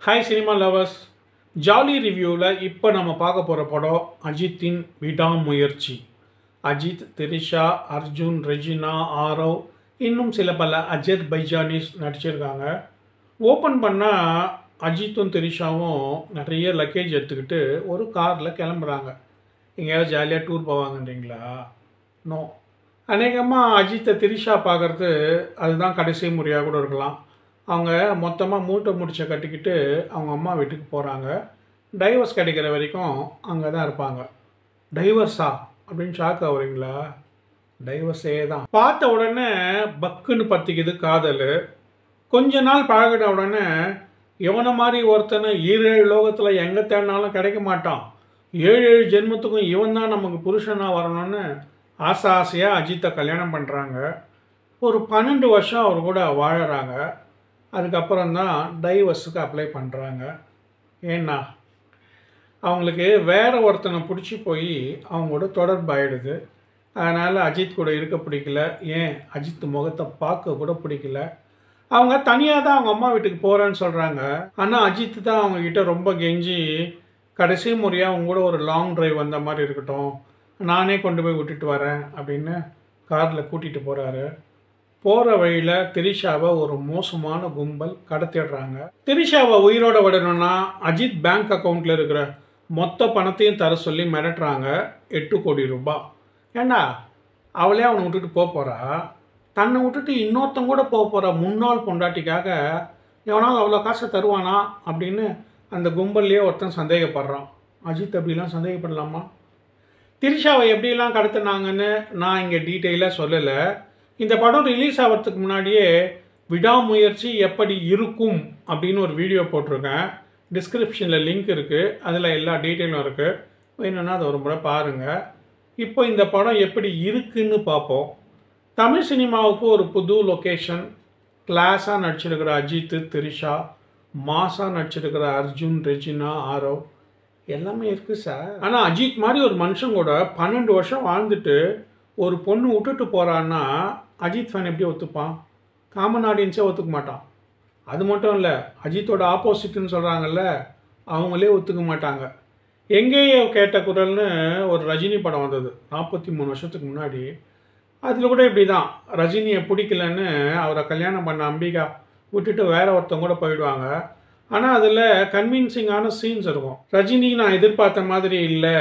Hi cinema lovers, jolly ரிவ்யூவில் இப்போ நம்ம பார்க்க போகிற படம் அஜித்தின் விடாமுயற்சி. அஜித், திரிஷா, அர்ஜுன், ரெஜினா, ஆரவ், இன்னும் சில பல அஜர்பைஜானிஸ் நடிச்சிருக்காங்க. ஓப்பன் பண்ணால் அஜித்தும் திரிஷாவும் நிறைய லக்கேஜ் எடுத்துக்கிட்டு ஒரு காரில் கிளம்புறாங்க. எங்கேயாவது ஜாலியாக டூர் போவாங்கன்றீங்களா? நோ. அநேகமாக அஜித்தை திரிஷா பார்க்குறது அதுதான் கடைசி முறையாக கூட இருக்கலாம். அவங்க மொத்தமாக மூட்டை முடிச்ச கட்டிக்கிட்டு அவங்க அம்மா வீட்டுக்கு போகிறாங்க. டைவர்ஸ் கிடைக்கிற வரைக்கும் அங்கே தான் இருப்பாங்க. டைவர்ஸா அப்படின்னு ஷாக் ஆகுறீங்களா? டைவர்ஸே தான். பார்த்த உடனே பக்குன்னு பற்றிக்குது காதல். கொஞ்ச நாள் பழகின உடனே இவனை மாதிரி ஒருத்தனை 7 லோகத்தில் எங்கே தேடினாலும் கிடைக்க மாட்டான், 7 ஜென்மத்துக்கும் இவன் தான் நமக்கு புருஷனாக வரணும்னு ஆசையாக அஜித்தை கல்யாணம் பண்ணுறாங்க. ஒரு 12 வருஷம் அவர் கூட வாழறாங்க. அதுக்கப்புறம் தான் டைவர்ஸுக்கு அப்ளை பண்ணுறாங்க. ஏன்னா அவங்களுக்கு வேறு ஒருத்தனை பிடிச்சி போய் அவங்களோட தொடர்பு ஆகிடுது. அதனால் அஜித் கூட இருக்க பிடிக்கல, ஏன் அஜித் முகத்தை பார்க்க கூட பிடிக்கல. அவங்க தனியாக தான் அவங்க அம்மா வீட்டுக்கு போகிறேன்னு சொல்கிறாங்க. ஆனால் அஜித் தான் அவங்கக்கிட்ட ரொம்ப கெஞ்சி கடைசி முறையாக அவங்க கூட ஒரு லாங் ட்ரைவ் வந்த மாதிரி இருக்கட்டும், நானே கொண்டு போய் விட்டுட்டு வரேன் அப்படின்னு காரில் கூட்டிகிட்டு போகிறாரு. போகிற வழியில் திரிஷாவை ஒரு மோசமான கும்பல் கடத்திடுறாங்க. திரிஷாவை உயிரோட விடணும்னா அஜித் பேங்க் அக்கௌண்ட்டில் இருக்கிற மொத்த பணத்தையும் தர சொல்லி மிரட்டுறாங்க. 8 கோடி ரூபாய். ஏண்டா அவளே அவனை விட்டுட்டு போகிறா, தன்னை விட்டுட்டு இன்னொருத்தன் கூட போகிற முன்னாள் பொண்டாட்டிக்காக எவனாவது அவ்வளோ காசை தருவானா அப்படின்னு அந்த கும்பல்லையே ஒருத்தன் சந்தேகப்படுறான். அஜித் அப்படிலாம் சந்தேகப்படலாமா? திரிஷாவை எப்படிலாம் கடத்தினாங்கன்னு நான் இங்கே டீட்டெயிலாக சொல்லலை. இந்த படம் ரிலீஸ் ஆகிறதுக்கு முன்னாடியே விடாமுயற்சி எப்படி இருக்கும் அப்படின்னு ஒரு வீடியோ போட்டிருக்கேன். டிஸ்கிரிப்ஷனில் லிங்க் இருக்குது, அதில் எல்லா டீட்டெயிலும் இருக்குது. வேணும்னா அதை ஒரு முறை பாருங்கள். இப்போ இந்த படம் எப்படி இருக்குன்னு பார்ப்போம். தமிழ் சினிமாவுக்கு ஒரு புது லொக்கேஷன், கிளாஸாக நடிச்சிருக்கிற அஜித், திரிஷா, மாஸாக நடிச்சிருக்கிற அர்ஜுன், ரெஜினா, ஆரவ் எல்லாமே இருக்குது சார். ஆனால் அஜித் மாதிரி ஒரு மனுஷன் கூட 12 வருஷம் வாழ்ந்துட்டு ஒரு பொண்ணு விட்டுட்டு போகிறான்னா அஜித் ஃபேன் எப்படி ஒத்துப்பான்? காமன் ஆடியன்ஸே ஒத்துக்க மாட்டான். அது மட்டும் இல்லை, அஜித்தோட ஆப்போசிட்னு சொல்கிறாங்கல்ல, அவங்களே ஒத்துக்க மாட்டாங்க. எங்கேயோ கேட்ட குரல்னு ஒரு ரஜினி படம் வந்தது 43 வருஷத்துக்கு முன்னாடி. அதில் கூட இப்படி தான், ரஜினியை பிடிக்கலன்னு அவரை கல்யாணம் பண்ண அம்பிகா விட்டுட்டு வேற ஒருத்தவங்க கூட போயிடுவாங்க. ஆனால் அதில் கன்வின்சிங்கான சீன்ஸ் இருக்கும். ரஜினி நான் எதிர்பார்த்த மாதிரி இல்லை,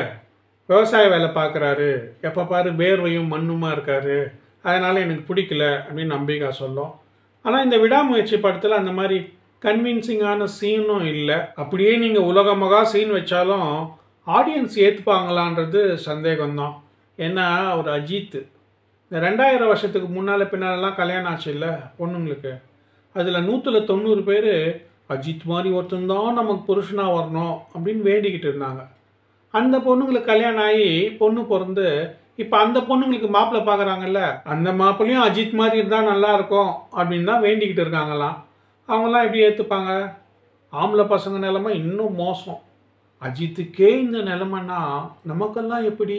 விவசாய வேலை பார்க்குறாரு, எப்போ பாரு வேர்வையும் மண்ணுமா இருக்கார், அதனால் எனக்கு பிடிக்கல அப்படின்னு அம்பிகா சொல்லும். ஆனால் இந்த விடாமுயற்சி படத்தில் அந்த மாதிரி கன்வின்சிங்கான சீனும் இல்லை. அப்படியே நீங்கள் உலகமாக சீன் வச்சாலும் ஆடியன்ஸ் ஏற்றுப்பாங்களான்றது சந்தேகம்தான். ஏன்னா ஒரு அஜித் இந்த 2000 வருஷத்துக்கு முன்னால் பின்னாலெலாம் கல்யாணம் ஆச்சு இல்லை பொண்ணுங்களுக்கு, அதில் 190 பேர் அஜித் மாதிரி ஒருத்தந்தான் நமக்கு புருஷனாக வரணும் அப்படின்னு வேண்டிக்கிட்டு இருந்தாங்க. அந்த பொண்ணுங்களுக்கு கல்யாணம் ஆகி பொண்ணு பிறந்து இப்போ அந்த பொண்ணுங்களுக்கு மாப்பிள்ளை பார்க்குறாங்கல்ல, அந்த மாப்பிள்ளையும் அஜித் மாதிரி இருந்தால் நல்லாயிருக்கும் அப்படின்னு தான் வேண்டிக்கிட்டு இருக்காங்களாம். அவங்களாம் எப்படி ஏற்றுப்பாங்க? ஆம்பளை பசங்க நிலமை இன்னும் மோசம். அஜித்துக்கே இந்த நிலமைன்னா நமக்கெல்லாம் எப்படி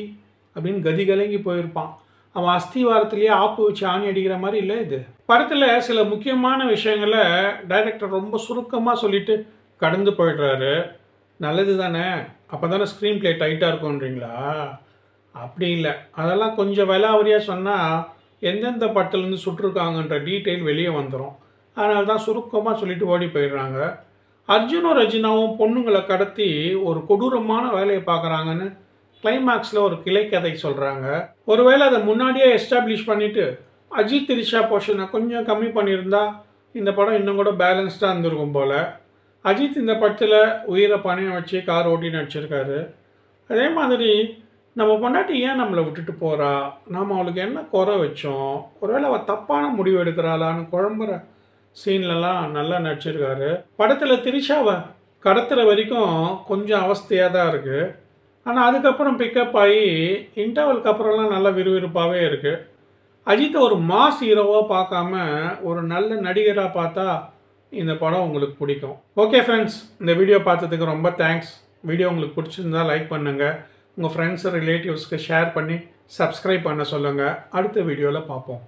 அப்படின்னு கதி கலங்கி போயிருப்பான். அவன் அஸ்திவாரத்திலேயே ஆப்பு வச்சு ஆணி அடிக்கிற மாதிரி இல்லை இது. படத்தில் சில முக்கியமான விஷயங்களை டைரக்டர் ரொம்ப சுருக்கமாக சொல்லிட்டு கடந்து போயிடுறாரு. நல்லது தானே, அப்போ தானே ஸ்க்ரீன் ப்ளே டைட்டாக இருக்கும்ன்றீங்களா? அப்படி இல்லை, அதெல்லாம் கொஞ்சம் விலாவரியாக சொன்னால் எந்தெந்த படத்துலேருந்து சுட்டிருக்காங்கன்ற டீட்டெயில் வெளியே வந்துடும். அதனால தான் சுருக்கமாக சொல்லிட்டு ஓடி போயிடுறாங்க. அர்ஜுனும் ரெஜினாவும் பொண்ணுங்களை கடத்தி ஒரு கொடூரமான வேலையை பார்க்குறாங்கன்னு கிளைமேக்ஸில் ஒரு கிளைக்கதை சொல்கிறாங்க. ஒருவேளை அதை முன்னாடியே எஸ்டாப்ளிஷ் பண்ணிவிட்டு அஜித் திரிஷா போர்ஷனை கொஞ்சம் கம்மி பண்ணியிருந்தா இந்த படம் இன்னும் கூட பேலன்ஸ்டாக இருந்திருக்கும் போல். அஜித் இந்த படத்தில் உயிரை பணையம் வச்சு கார் ஓட்டி நடிச்சிருக்காரு. அதே மாதிரி நம்ம பொண்டாட்டி ஏன் நம்மளை விட்டுட்டு போகிறா, நாம் அவளுக்கு என்ன குறை வச்சோம், ஒருவேளை அவள் தப்பான முடிவு எடுக்கிறாளான்னு குழம்புற சீன்லலாம் நல்லா நடிச்சிருக்காரு. படத்தில் திரிஷாவை கடத்துகிற வரைக்கும் கொஞ்சம் அவஸ்தையாக தான் இருக்குது. ஆனால் அதுக்கப்புறம் பிக்கப் ஆகி இன்டர்வலுக்கு அப்புறம்லாம் நல்லா விறுவிறுப்பாகவே இருக்குது. அஜித்தை ஒரு மாஸ் ஹீரோவாக பார்க்காம ஒரு நல்ல நடிகராக பார்த்தா இந்த படம் உங்களுக்கு பிடிக்கும். ஓகே ஃப்ரெண்ட்ஸ், இந்த வீடியோ பார்த்ததுக்கு ரொம்ப தேங்க்ஸ். வீடியோ உங்களுக்கு பிடிச்சிருந்தால் லைக் பண்ணுங்கள், உங்கள் ஃப்ரெண்ட்ஸு ரிலேட்டிவ்ஸ்க்கு ஷேர் பண்ணி சப்ஸ்கிரைப் பண்ண சொல்லுங்கள். அடுத்த வீடியோவில் பார்ப்போம்.